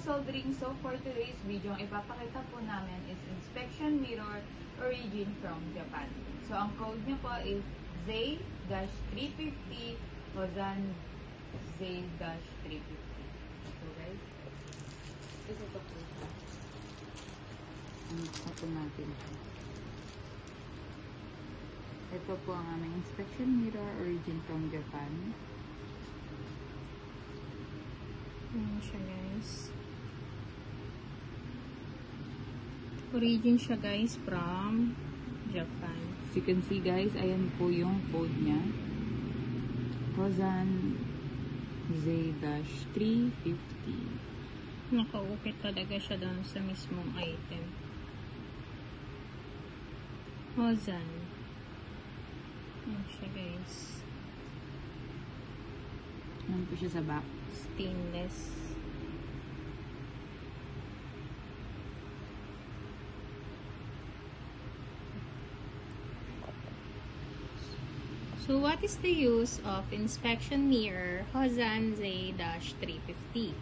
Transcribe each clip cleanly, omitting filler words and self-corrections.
soldering. So for today's video, ang ipapakita po namin is inspection mirror origin from Japan. So ang code niya po is Z-350 Hozan Z-350. So guys, ito po siya. Ito natin. Ito po ang aming inspection mirror origin from Japan. Ayan siya guys. Origin siya guys from Japan. As you can see guys, ayan po yung code niya. Hozan Z-350. Nakaukit talaga siya doon sa mismong item. Hozan. Ayan siya guys. Ayan po siya sa back. Stainless. So what is the use of inspection mirror Hozan Z-350?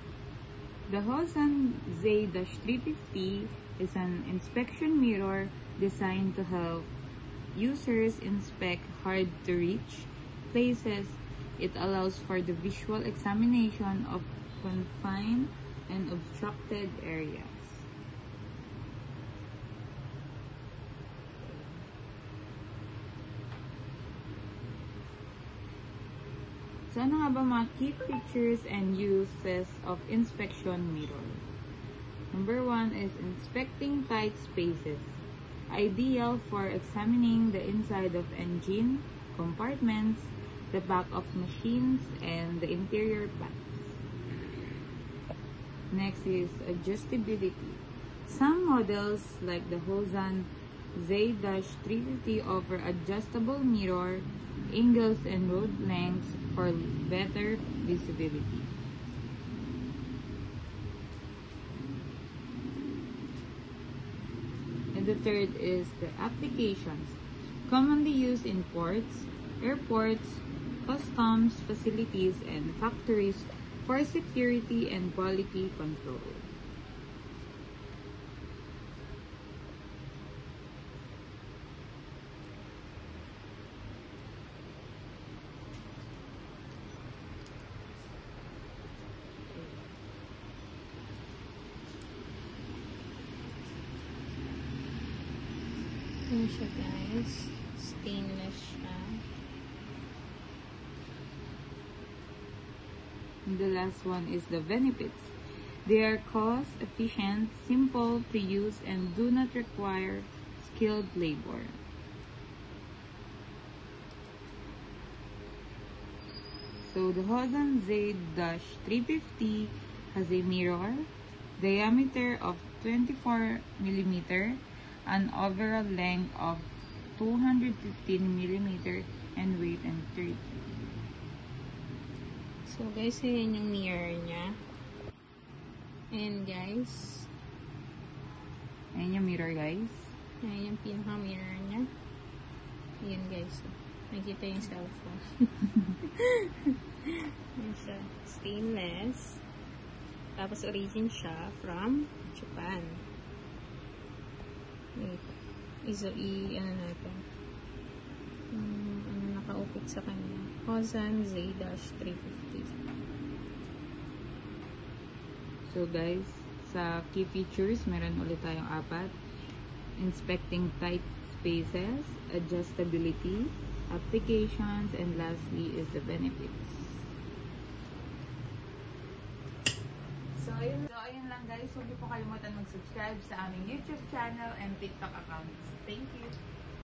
The Hozan Z-350 is an inspection mirror designed to help users inspect hard-to-reach places. It allows for the visual examination of confined and obstructed areas. So, ano nga ba mga key features and uses of inspection mirror? Number 1 is inspecting tight spaces. Ideal for examining the inside of engine, compartments, the back of machines, and the interior parts. Next is adjustability. Some models like the Hozan Z-350 offer adjustable mirror angles and road lengths for better visibility. And the third is the applications. Commonly used in ports, airports, customs facilities, and factories for security and quality control. Ayan siya guys. Stainless siya. And the last one is the benefits. They are cost efficient, simple to use, and do not require skilled labor. So the Hozan Z-350 has a mirror, diameter of 24 mm, an overall length of 215 mm, and weight and 30. So guys, ayan yung mirror niya. Ayan guys. Ayan yung mirror guys. Ayan yung pinaka-mirror niya. Ayan guys. Nakikita yung cellphone. Ayan siya. Stainless. Tapos origin siya from Japan. Ano natin? Ano nakaupit sa kanya? Hozan Z-350. So guys, sa key features, meron ulit tayong 4. Inspecting tight spaces, adjustability, applications, and lastly is the benefits. So ayun lang guys. Huwag niyo po kalimutan mag-subscribe sa aming YouTube channel and TikTok accounts. Thank you!